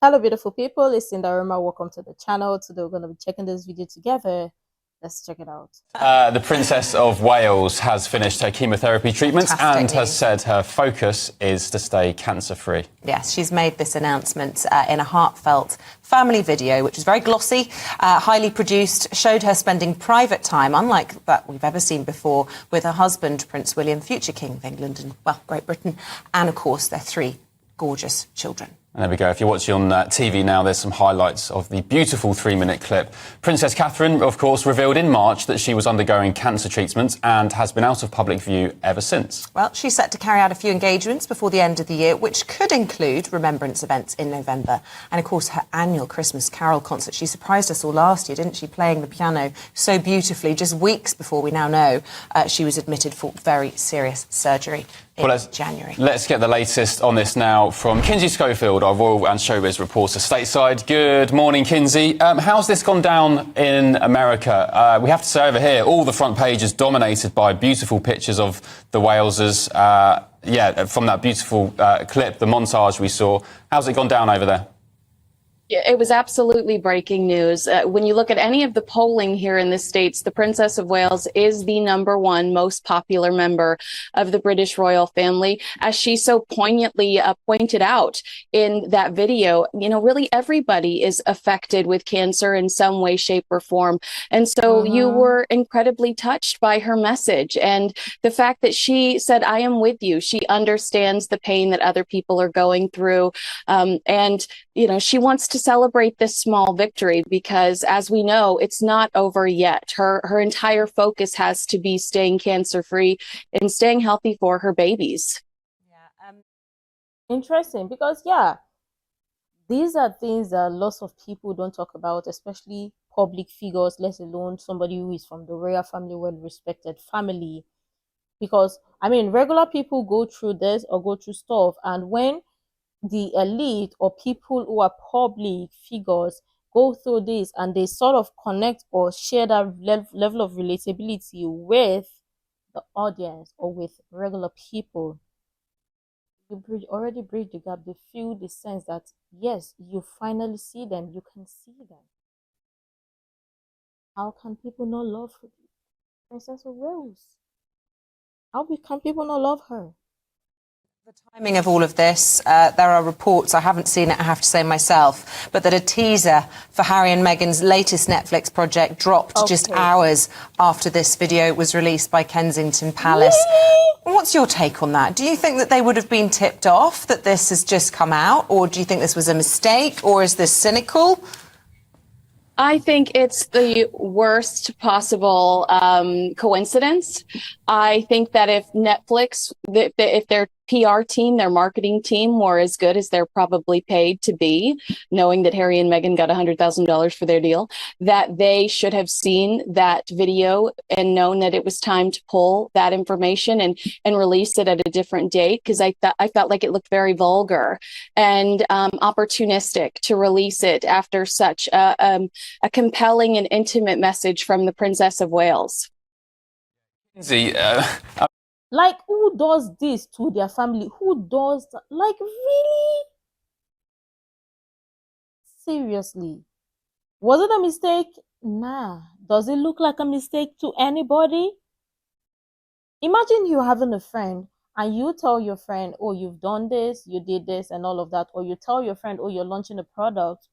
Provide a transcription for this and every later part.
Hello beautiful people, it's Sindafam. Welcome to the channel. Today we're going to be checking this video together. Let's check it out. The Princess of Wales has finished her chemotherapy treatment and has said her focus is to stay cancer-free. Yes, she's made this announcement in a heartfelt family video, which is very glossy, highly produced, showed her spending private time, unlike that we've ever seen before, with her husband, Prince William, future King of England and, well, Great Britain, and, of course, their three gorgeous children. And there we go. If you're watching on TV now, there's some highlights of the beautiful 3-minute clip. Princess Catherine, of course, revealed in March that she was undergoing cancer treatment and has been out of public view ever since. Well, she's set to carry out a few engagements before the end of the year, which could include remembrance events in November. And, of course, her annual Christmas Carol concert. She surprised us all last year, didn't she, playing the piano so beautifully, just weeks before we now know she was admitted for very serious surgery. January. Let's get the latest on this now from Kinsey Schofield, our royal and showbiz reporter stateside. Good morning, Kinsey. How's this gone down in America? We have to say over here, all the front pages dominated by beautiful pictures of the Walesers. From that beautiful clip, the montage we saw. How's it gone down over there? Yeah, it was absolutely breaking news. When you look at any of the polling here in the States, the Princess of Wales is the #1 most popular member of the British royal family. As she so poignantly pointed out in that video, you know, really everybody is affected with cancer in some way, shape, or form. And so you were incredibly touched by her message. And the fact that she said, I am with you. She understands the pain that other people are going through. And, you know, she wants to celebrate this small victory because, as we know, it's not over yet. Her entire focus has to be staying cancer-free and staying healthy for her babies. Yeah, interesting because, yeah, these are things that lots of people don't talk about, especially public figures, let alone somebody who is from the royal family, well-respected family. Because, I mean, regular people go through this or go through stuff, and when the elite or people who are public figures go through this and they sort of connect or share that level of relatability with the audience or with regular people, you already bridge the gap. They feel the sense that, yes, you finally see them, you can see them. How can people not love Princess of Wales? How can people not love her? The timing of all of this, there are reports, I haven't seen it, I have to say myself, but that a teaser for Harry and Meghan's latest Netflix project dropped just hours after this video was released by Kensington Palace. Really? What's your take on that? Do you think that they would have been tipped off that this has just come out, or do you think this was a mistake, or is this cynical? I think it's the worst possible coincidence. I think that if Netflix, if their PR team, their marketing team were as good as they're probably paid to be, knowing that Harry and Meghan got $100,000 for their deal, that they should have seen that video and known that it was time to pull that information and release it at a different date, because I felt like it looked very vulgar and opportunistic to release it after such a compelling and intimate message from the Princess of Wales. Like, who does this to their family? Who does that? Like, really? Seriously? Was it a mistake? Nah. Does it look like a mistake to anybody? Imagine you having a friend and you tell your friend, oh, you've done this, you did this and all of that. Or you tell your friend, oh, you're launching a product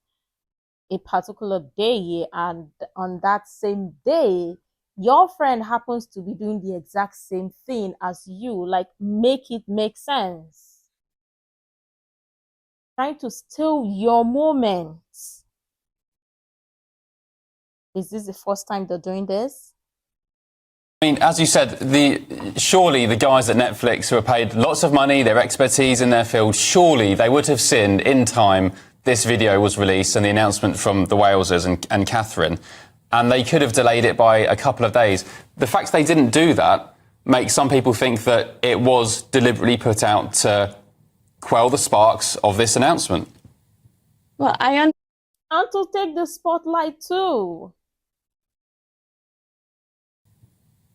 a particular day, and on that same day, your friend happens to be doing the exact same thing as you. Like, make it make sense. Trying to steal your moments. Is this the first time they're doing this? I mean, as you said, surely the guys at Netflix who are paid lots of money, their expertise in their field, surely they would have seen in time this video was released and the announcement from the Walesers and Catherine, and they could have delayed it by a couple of days. The fact they didn't do that makes some people think that it was deliberately put out to quell the sparks of this announcement. Well, and to take the spotlight too.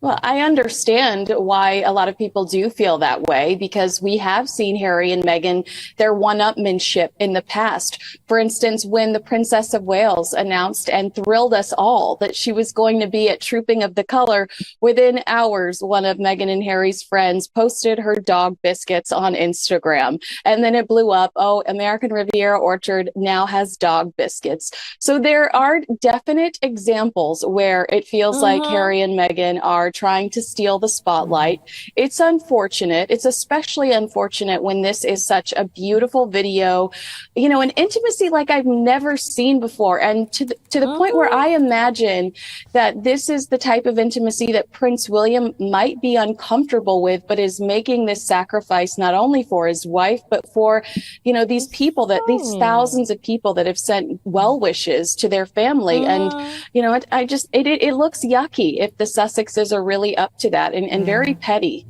Well, I understand why a lot of people do feel that way, because we have seen Harry and Meghan, their one-upmanship in the past. For instance, when the Princess of Wales announced and thrilled us all that she was going to be at Trooping of the Colour, within hours, one of Meghan and Harry's friends posted her dog biscuits on Instagram. And then it blew up. Oh, American Riviera Orchard now has dog biscuits. So there are definite examples where it feels like Harry and Meghan are trying to steal the spotlight. It's unfortunate. It's especially unfortunate when this is such a beautiful video, you know, an intimacy like I've never seen before. And to the point where I imagine that this is the type of intimacy that Prince William might be uncomfortable with, but is making this sacrifice not only for his wife, but for, you know, these people that these thousands of people that have sent well wishes to their family. And, you know, it looks yucky if the Sussexes are really up to that, and very petty.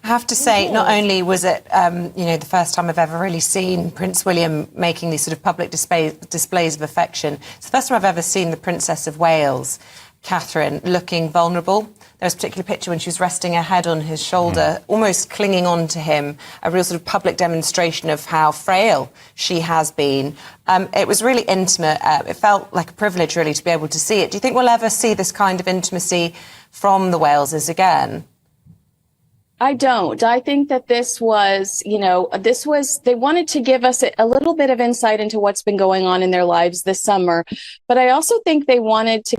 I have to say, not only was it, you know, the first time I've ever really seen Prince William making these sort of public displays of affection, it's the first time I've ever seen the Princess of Wales, Catherine, looking vulnerable. There was a particular picture when she was resting her head on his shoulder, almost clinging on to him, a real sort of public demonstration of how frail she has been. It was really intimate. It felt like a privilege, really, to be able to see it. Do you think we'll ever see this kind of intimacy from the Waleses again? I don't. I think that this was, you know, they wanted to give us a little bit of insight into what's been going on in their lives this summer. But I also think they wanted to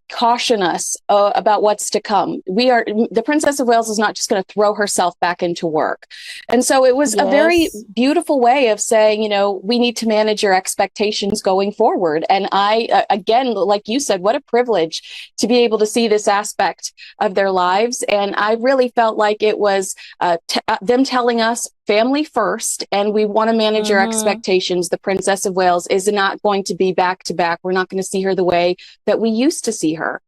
caution us about what's to come. The Princess of Wales is not just going to throw herself back into work. And so it was a very beautiful way of saying, you know, we need to manage your expectations going forward. And again, like you said, what a privilege to be able to see this aspect of their lives. And I really felt like it was them telling us, family first, and we want to manage your expectations. The Princess of Wales is not going to be back to back. We're not going to see her the way that we used to see her.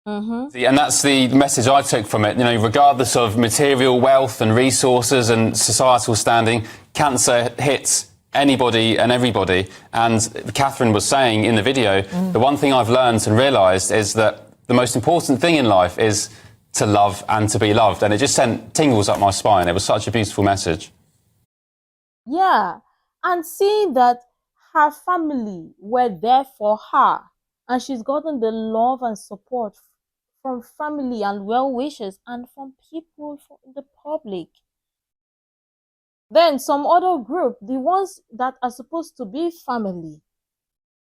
And that's the message I took from it. You know, regardless of material wealth and resources and societal standing, cancer hits anybody and everybody. And Catherine was saying in the video, the one thing I've learned and realised is that the most important thing in life is to love and to be loved. And it just sent tingles up my spine. It was such a beautiful message. Yeah, and seeing that her family were there for her, and she's gotten the love and support from family and well wishes and from people in the public. Then some other group, the ones that are supposed to be family,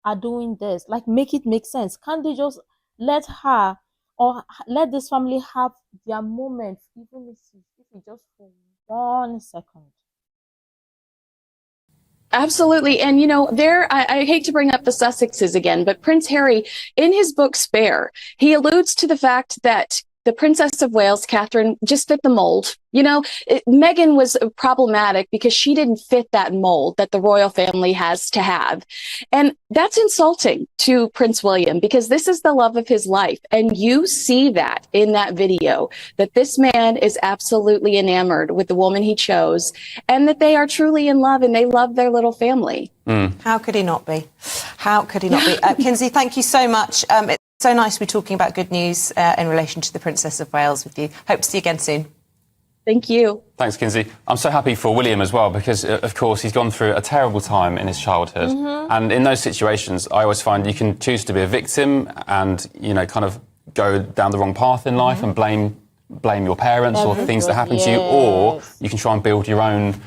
are doing this. Like, make it make sense. Can't they just let her or let this family have their moment, even if it's just for 1 second? Absolutely. And, you know, I hate to bring up the Sussexes again, but Prince Harry, in his book Spare, he alludes to the fact that the Princess of Wales, Catherine, just fit the mold. You know, Meghan was problematic because she didn't fit that mold that the royal family has to have. And that's insulting to Prince William, because this is the love of his life. And you see that in that video, that this man is absolutely enamored with the woman he chose, and that they are truly in love and they love their little family. How could he not be? How could he not be? Kinsey, thank you so much. It's so nice to be talking about good news in relation to the Princess of Wales with you. Hope to see you again soon. Thank you. Thanks, Kinsey. I'm so happy for William as well, because, of course, he's gone through a terrible time in his childhood. And in those situations, I always find you can choose to be a victim and, you know, kind of go down the wrong path in life and blame your parents or things that happen to you, or you can try and build your own,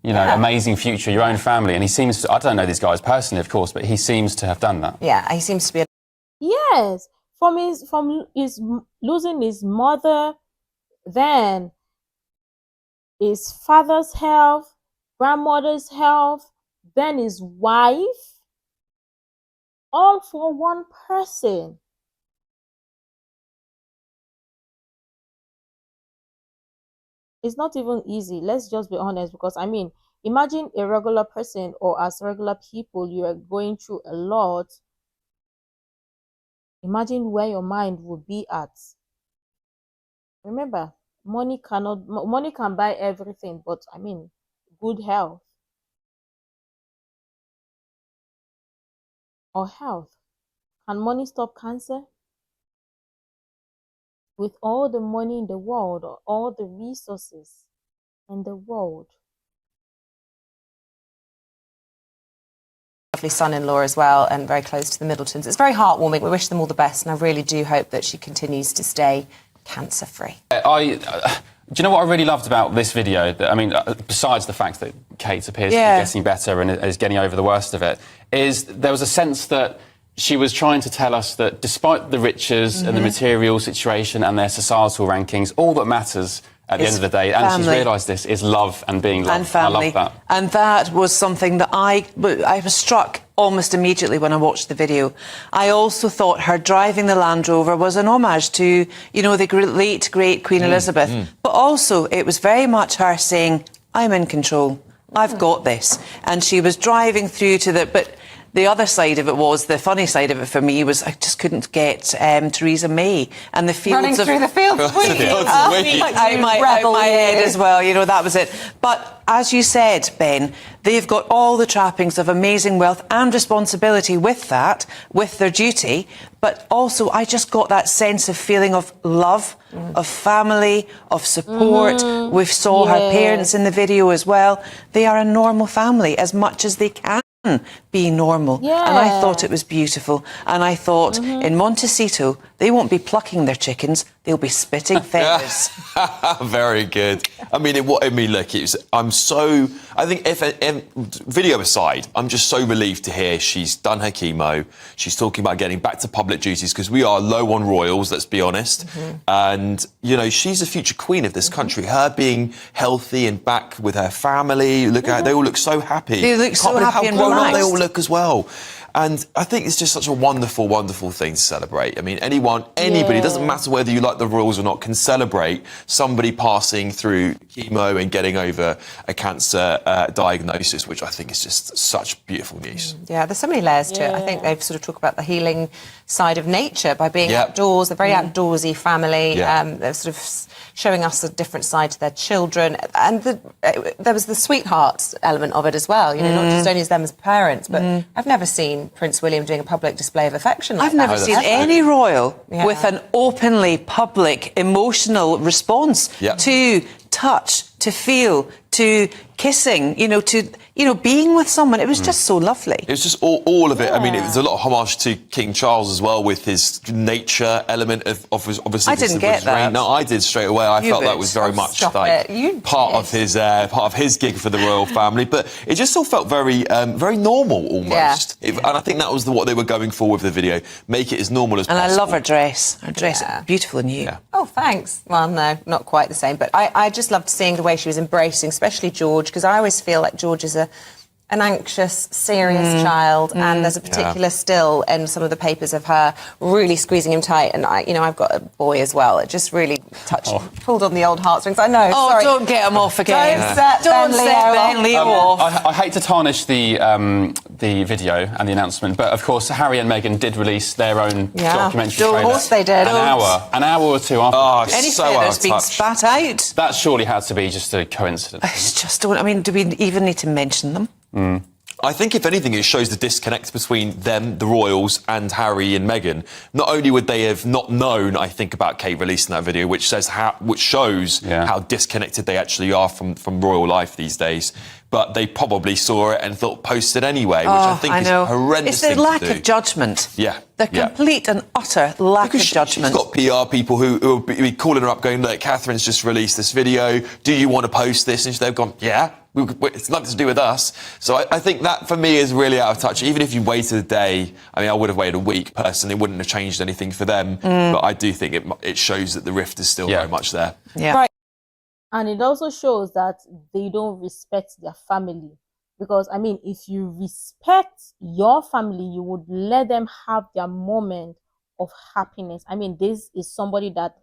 you know, amazing future, your own family. And he seems to, I don't know these guys personally, of course, but he seems to have done that. Yeah, he seems to be Yes, from his losing his mother, then his father's health, grandmother's health, then his wife, all for one person. It's not even easy. Let's just be honest, because I mean, imagine a regular person, or as regular people, you are going through a lot. Imagine where your mind would be at. Remember, money can buy everything, but I mean, good health or health. Can money stop cancer? with all the money in the world or all the resources in the world. Lovely son-in-law as well, and very close to the Middletons. It's very heartwarming. We wish them all the best, and I really do hope that she continues to stay cancer-free. Do you know what I really loved about this video? I mean, besides the fact that Kate appears to be getting better and is getting over the worst of it, is there was a sense that she was trying to tell us that despite the riches and the material situation and their societal rankings, all that matters at the end of the day, and she's realised this, is love and being loved. And family. I love that. And that was something that I was struck almost immediately when I watched the video. I also thought her driving the Land Rover was an homage to, you know, the late, great Queen Elizabeth. But also, it was very much her saying, I'm in control. I've got this. And she was driving through to the... But the other side of it was, the funny side of it for me was I just couldn't get Theresa May and the fields Running through the fields of wheat. out my head as well, you know, that was it. But as you said, Ben, they've got all the trappings of amazing wealth and responsibility with that, with their duty. But also, I just got that sense of feeling of love, of family, of support. We saw her parents in the video as well. They are a normal family as much as they can be normal. And I thought it was beautiful. And I thought in Montecito, they won't be plucking their chickens, they'll be spitting feathers. Very good. I mean, look, I think video aside, I'm just so relieved to hear she's done her chemo. She's talking about getting back to public duties because we are low on royals, let's be honest. And, you know, she's the future queen of this country. Her being healthy and back with her family, look at they all look so happy. They look so happy and how grown up relaxed. they all look as well. And I think it's just such a wonderful, wonderful thing to celebrate. I mean, anybody, doesn't matter whether you like the royals or not, can celebrate somebody passing through chemo and getting over a cancer diagnosis, which I think is just such beautiful news. Yeah, there's so many layers to it. I think they've sort of talked about the healing side of nature by being outdoors. They're a very outdoorsy family. They're sort of showing us a different side to their children. And there was the sweethearts element of it as well. You know, not just only as them as parents, but I've never seen Prince William doing a public display of affection like I've never seen any royal with an openly public emotional response to touch, to feel, to kissing, being with someone. It was just so lovely. It was just all of it. I mean, it was a lot of homage to King Charles as well, with his nature element of his, obviously. I didn't get that. Reign. No, I did straight away. I felt that was very much like part of his gig for the royal family. But it just all felt very normal almost. And I think that was what they were going for with the video. Make it as normal as possible. And I love her dress. Her dress is beautiful and new. Oh, thanks. Well, no, not quite the same. But I just loved seeing the way she was embracing, especially George, because I always feel like George is an anxious, serious child, and there's a particular still in some of the papers of her really squeezing him tight. And I've got a boy as well. It just really pulled on the old heartstrings. I know. Oh, sorry. don't get him off again. Don't set Ben Leo off. I hate to tarnish the video and the announcement, but of course Harry and Meghan did release their own documentary trailer. Of course they did. An hour or two after. Any feathers being spat out. That surely had to be just a coincidence. It's just, I mean, do we even need to mention them? I think, if anything, it shows the disconnect between them, the royals, and Harry and Meghan. Not only would they have not known, I think, about Kate releasing that video, which shows how disconnected they actually are from royal life these days, but they probably saw it and thought post it anyway, which I think is horrendous. It's the lack of judgment. The complete and utter lack of judgment. She's got PR people who will be calling her up going, look, Catherine's just released this video. Do you want to post this? And they've gone, yeah. It's nothing to do with us. So I think that, for me, is really out of touch. Even if you waited a day, I mean, I would have waited a week, personally. It wouldn't have changed anything for them. But I do think it shows that the rift is still very much there. Right. And it also shows that they don't respect their family. Because, I mean, if you respect your family, you would let them have their moment of happiness. I mean, this is somebody that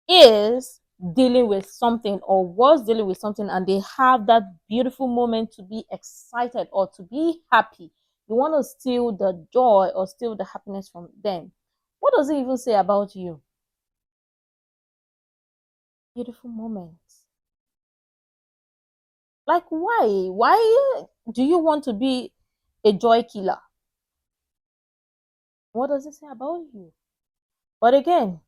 is dealing with something or was dealing with something, and they have that beautiful moment to be excited or to be happy. You want to steal the joy or steal the happiness from them. What does it even say about you? Beautiful moments. Like, why do you want to be a joy killer? What does it say about you? But again,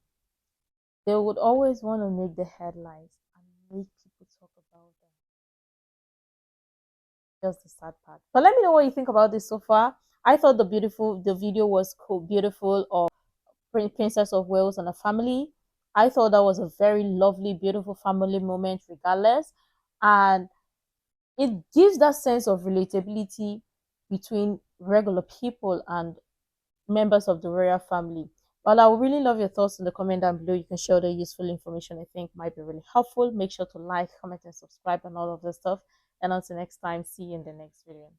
they would always want to make the headlines and make people talk about them. Just the sad part. But let me know what you think about this so far. I thought the video was cool, beautiful, of Princess of Wales and a family. I thought that was a very lovely, beautiful family moment, regardless, and it gives that sense of relatability between regular people and members of the royal family. Well, I would really love your thoughts in the comment down below. You can share the useful information I think might be really helpful. Make sure to like, comment, and subscribe and all of this stuff. And until next time, see you in the next video.